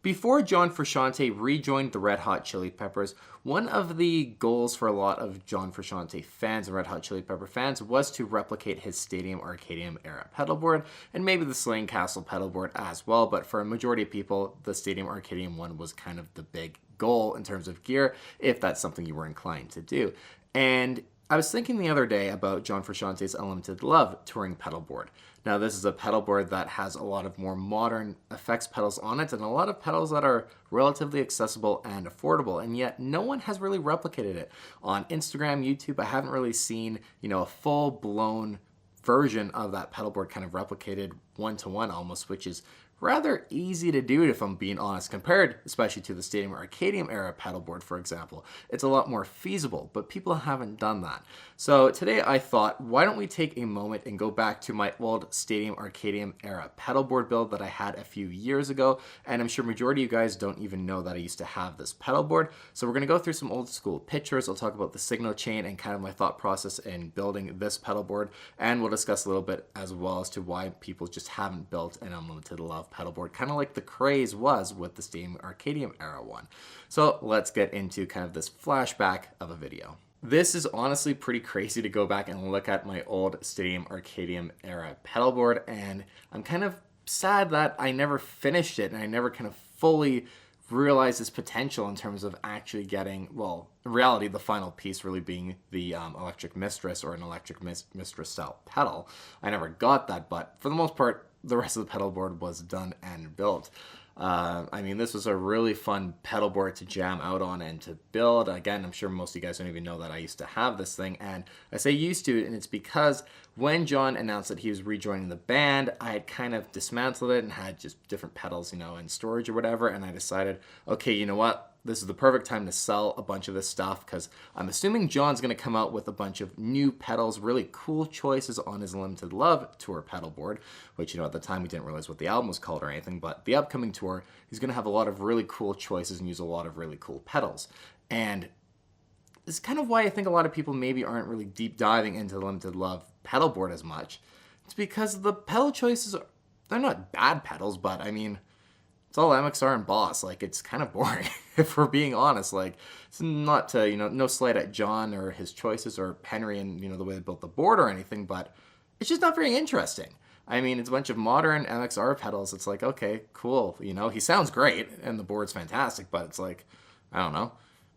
Before John Frusciante rejoined the Red Hot Chili Peppers, one of the goals for a lot of John Frusciante fans and Red Hot Chili Pepper fans was to replicate his Stadium Arcadium era pedalboard, and maybe the Slane Castle pedalboard as well, but for a majority of people, the Stadium Arcadium one was kind of the big goal in terms of gear, if that's something you were inclined to do. And I was thinking the other day about John Frusciante's Unlimited Love touring pedalboard. Now, this is a pedalboard that has a lot of more modern effects pedals on it and a lot of pedals that are relatively accessible and affordable, and yet no one has really replicated it. On Instagram, YouTube, I haven't really seen, a full-blown version of that pedalboard kind of replicated one-to-one almost, which is rather easy to do if I'm being honest, compared especially to the Stadium Arcadium era pedalboard, for example. It's a lot more feasible, but people haven't done that. So today I thought, why don't we take a moment and go back to my old Stadium Arcadium era pedalboard build that I had a few years ago, and I'm sure majority of you guys don't even know that I used to have this pedalboard. So we're gonna go through some old school pictures. I'll talk about the signal chain and kind of my thought process in building this pedalboard, and we'll discuss a little bit as well as to why people just haven't built an Unlimited Love pedalboard, kind of like the craze was with the Stadium Arcadium era one. So let's get into kind of this flashback of a video. This is honestly pretty crazy to go back and look at my old Stadium Arcadium era pedalboard, and I'm kind of sad that I never finished it and I never kind of fully realized its potential in terms of actually getting, well, in reality, the final piece really being the Electric Mistress or an Electric Mistress style pedal. I never got that, but for the most part, the rest of the pedalboard was done and built. I mean, this was a really fun pedalboard to jam out on and to build. Again, I'm sure most of you guys don't even know that I used to have this thing, and I say used to, and it's because when John announced that he was rejoining the band, I had kind of dismantled it and had just different pedals, in storage or whatever, and I decided, okay, you know what? This is the perfect time to sell a bunch of this stuff, because I'm assuming John's going to come out with a bunch of new pedals, really cool choices on his Limited Love tour pedalboard, which, at the time we didn't realize what the album was called or anything, but the upcoming tour, he's going to have a lot of really cool choices and use a lot of really cool pedals. And this is kind of why I think a lot of people maybe aren't really deep diving into the Limited Love pedalboard as much. It's because the pedal choices, they're not bad pedals, but I mean, it's all MXR and Boss. Like, it's kind of boring, if we're being honest. Like, it's not to, no slight at John or his choices or Henry and, the way they built the board or anything, but it's just not very interesting. I mean, it's a bunch of modern MXR pedals. It's like, okay, cool. He sounds great and the board's fantastic, but it's like, I don't know.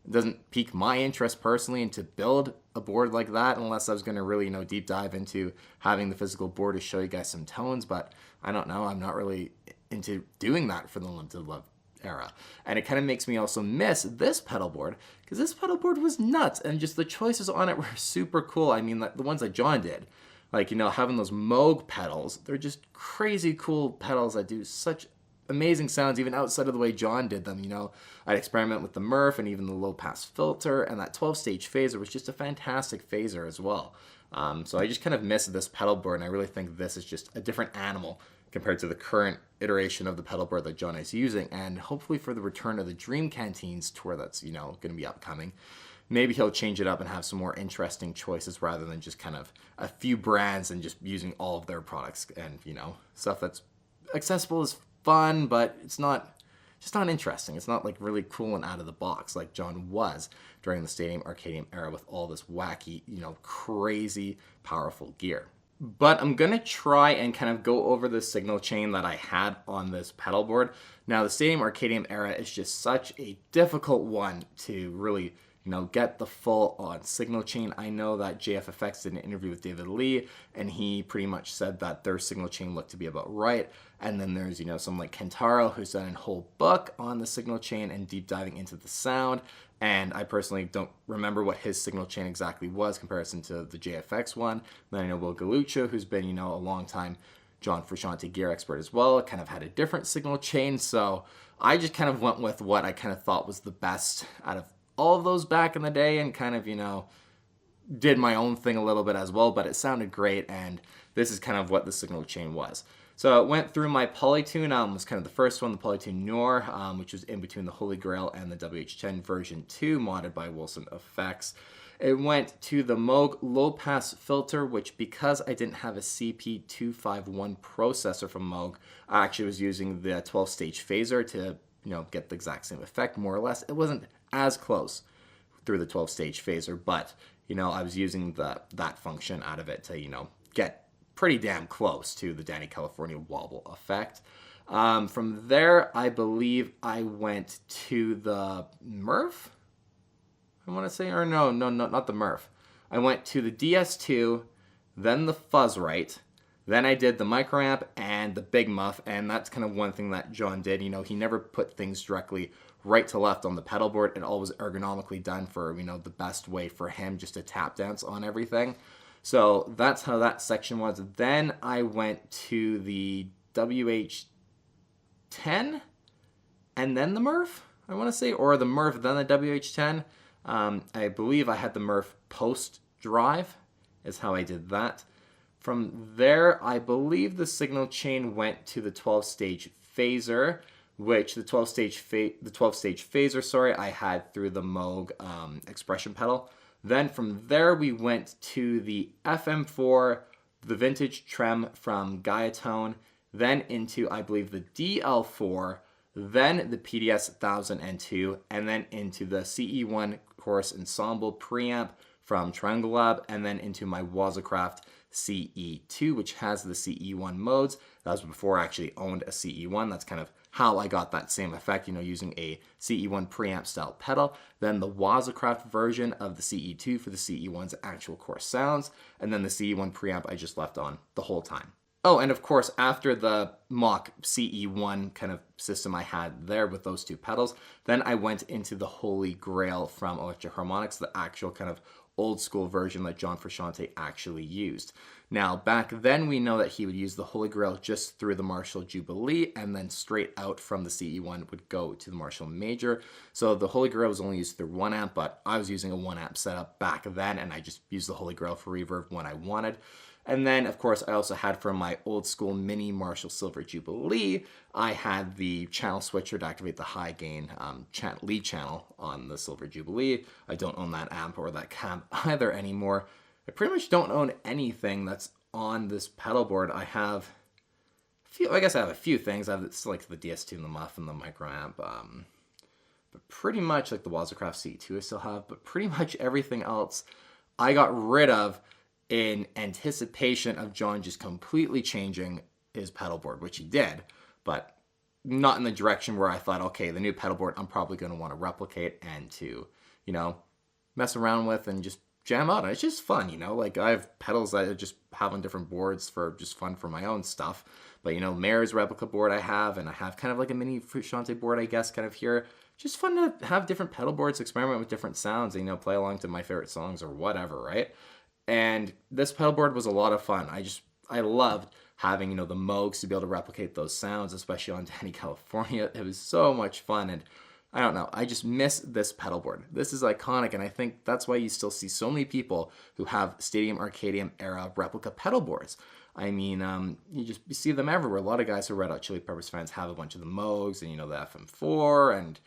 It doesn't pique my interest personally into build a board like that unless I was going to really, deep dive into having the physical board to show you guys some tones, but I don't know. I'm not really into doing that for the Limited Love era. And it kind of makes me also miss this pedalboard, because this pedalboard was nuts and just the choices on it were super cool. I mean, the ones that John did, like, having those Moog pedals, they're just crazy cool pedals that do such amazing sounds even outside of the way John did them. I'd experiment with the Murph and even the low pass filter, and that 12-stage phaser was just a fantastic phaser as well. So I just kind of miss this pedalboard, and I really think this is just a different animal compared to the current iteration of the pedalboard that John is using, and hopefully for the return of the Dream Canteens tour that's, going to be upcoming, maybe he'll change it up and have some more interesting choices rather than just kind of a few brands and just using all of their products and, stuff that's accessible is fun, but it's not interesting. It's not like really cool and out of the box like John was during the Stadium Arcadium era with all this wacky, crazy powerful gear. But I'm going to try and kind of go over the signal chain that I had on this pedalboard. Now, the Stadium Arcadium era is just such a difficult one to really, get the full-on signal chain. I know that JFFX did an interview with David Lee, and he pretty much said that their signal chain looked to be about right. And then there's, someone like Kentaro who's done a whole book on the signal chain and deep diving into the sound. And I personally don't remember what his signal chain exactly was in comparison to the JFX one. Then I know Will Galuccio, who's been, a long time John Frusciante gear expert as well, kind of had a different signal chain. So I just kind of went with what I kind of thought was the best out of all of those back in the day, and kind of, did my own thing a little bit as well, but it sounded great, and this is kind of what the signal chain was. So it went through my Polytune, was kind of the first one, the Polytune Noir, which was in between the Holy Grail and the WH10 version 2, modded by Wilson Effects. It went to the Moog low pass filter, which because I didn't have a CP251 processor from Moog, I actually was using the 12-stage phaser to get the exact same effect, more or less. It wasn't as close through the 12-stage phaser, but, I was using that function out of it to, get pretty damn close to the Danny California wobble effect. From there, I believe I went to the Murph, I want to say, or no, not the Murph. I went to the DS2, then the Fuzzrite, then I did the microamp and the Big Muff, and that's kind of one thing that John did. He never put things directly right to left on the pedal board. It all was ergonomically done for, the best way for him just to tap dance on everything. So that's how that section was. Then I went to the WH10 and then the Murph, I want to say, or the Murph, then the WH10. I believe I had the Murph post drive is how I did that. From there, I believe the signal chain went to the 12-stage phaser, which the 12-stage phaser, I had through the Moog expression pedal. Then from there, we went to the FM4, the vintage trem from Gaiatone, then into, I believe, the DL4, then the PDS 1002, and then into the CE1 Chorus Ensemble preamp from Triangle Lab, and then into my Wazacraft CE2, which has the CE1 modes. That was before I actually owned a CE1. That's kind of how I got that same effect, using a CE1 preamp style pedal. Then the Wazacraft version of the CE2 for the CE1's actual core sounds, and then the CE1 preamp I just left on the whole time. Oh, and of course, after the mock CE1 kind of system I had there with those two pedals, then I went into the Holy Grail from Electro Harmonics, the actual kind of old school version that John Frusciante actually used. Now, back then we know that he would use the Holy Grail just through the Marshall Jubilee, and then straight out from the CE1 would go to the Marshall Major. So the Holy Grail was only used through 1 amp, but I was using a 1 amp setup back then, and I just used the Holy Grail for reverb when I wanted. And then, of course, I also had for my old school mini Marshall Silver Jubilee, I had the channel switcher to activate the high gain lead channel on the Silver Jubilee. I don't own that amp or that cab either anymore. I pretty much don't own anything that's on this pedal board. I have a few things. I have like the DS2 and the Muff and the micro amp. But pretty much like the Wazacraft C2 I still have, but pretty much everything else I got rid of in anticipation of John just completely changing his pedal board, which he did, but not in the direction where I thought, okay, the new pedal board I'm probably going to want to replicate and to, mess around with and just jam out. And it's just fun, like I have pedals that I just have on different boards for just fun for my own stuff. But, Mayor's replica board I have, and I have kind of like a mini Frusciante board, I guess, kind of here. Just fun to have different pedal boards, experiment with different sounds, and, play along to my favorite songs or whatever, right? And this pedal board was a lot of fun. I loved having, the Moogs to be able to replicate those sounds, especially on Danny California. It was so much fun, and I don't know, I just miss this pedal board. This is iconic, and I think that's why you still see so many people who have Stadium Arcadium era replica pedal boards. I mean, you see them everywhere. A lot of guys who are Red Hot Chili Peppers fans have a bunch of the Moogs and, the FM4, and,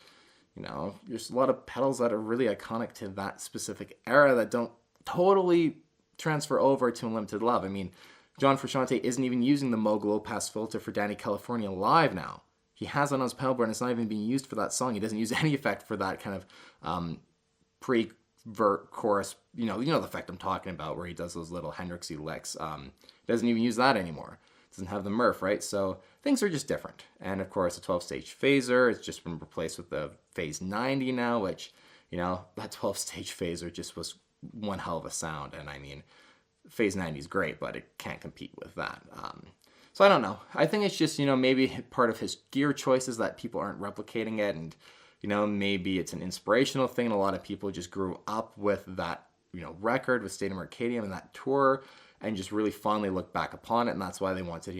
there's a lot of pedals that are really iconic to that specific era that don't totally transfer over to Unlimited Love. I mean, John Frusciante isn't even using the Moog low pass filter for Danny California live now. He has it on his pedal board, and it's not even being used for that song. He doesn't use any effect for that kind of pre-vert chorus. The effect I'm talking about, where he does those little Hendrixy licks. Doesn't even use that anymore. Doesn't have the Murph, right? So things are just different. And of course, the 12-stage phaser has just been replaced with the Phase 90 now, which, that 12-stage phaser just was one hell of a sound. And I mean, Phase 90 is great, but it can't compete with that. So I don't know. I think it's just, maybe part of his gear choices that people aren't replicating it. And, maybe it's an inspirational thing. And a lot of people just grew up with that, record with Stadium Arcadium and that tour and just really fondly look back upon it. And that's why they wanted,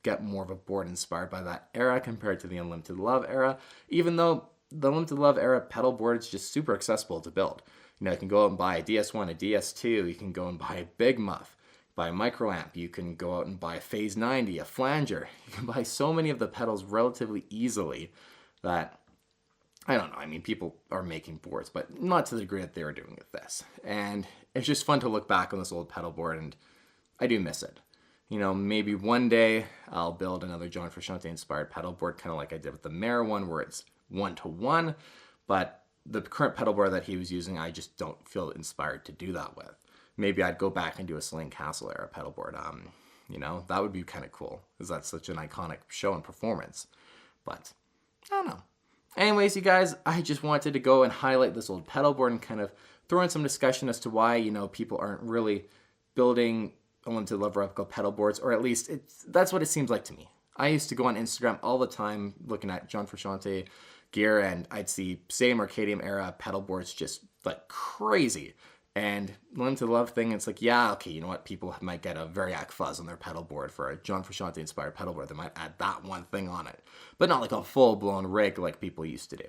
get more of a board inspired by that era compared to the Unlimited Love era. Even though the Unlimited Love era pedal board is just super accessible to build. You can go out and buy a DS1, a DS2. You can go and buy a Big Muff, buy a micro amp. You can go out and buy a Phase 90, a flanger. You can buy so many of the pedals relatively easily that, I don't know. I mean, people are making boards, but not to the degree that they were doing with this. And it's just fun to look back on this old pedal board, and I do miss it. Maybe one day I'll build another John Frusciante inspired pedal board, kind of like I did with the Mayor one, where it's 1-to-1, but the current pedal board that he was using, I just don't feel inspired to do that with. Maybe I'd go back and do a Sling Castle era pedal board. That would be kind of cool, because that's such an iconic show and performance. But I don't know. Anyways, you guys, I just wanted to go and highlight this old pedal board and kind of throw in some discussion as to why, people aren't really building unlimited level replica pedal boards, or at least that's what it seems like to me. I used to go on Instagram all the time looking at John Frusciante gear, and I'd see Stadium Arcadium era pedal boards just like crazy. And limited love thing, it's like, yeah, okay, you know what? People might get a Variac fuzz on their pedal board for a John Frusciante inspired pedal board. They might add that one thing on it, but not like a full-blown rig like people used to do.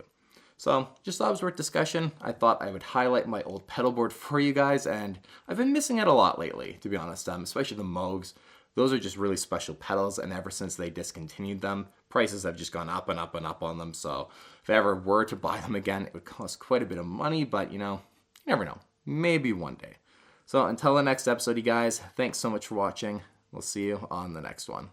So just thought it was worth discussion. I thought I would highlight my old pedal board for you guys, and I've been missing it a lot lately, to be honest, especially the Moogs. Those are just really special pedals, and ever since they discontinued them, prices have just gone up and up and up on them. So if I ever were to buy them again, it would cost quite a bit of money, but you never know. Maybe one day. So until the next episode, you guys, thanks so much for watching. We'll see you on the next one.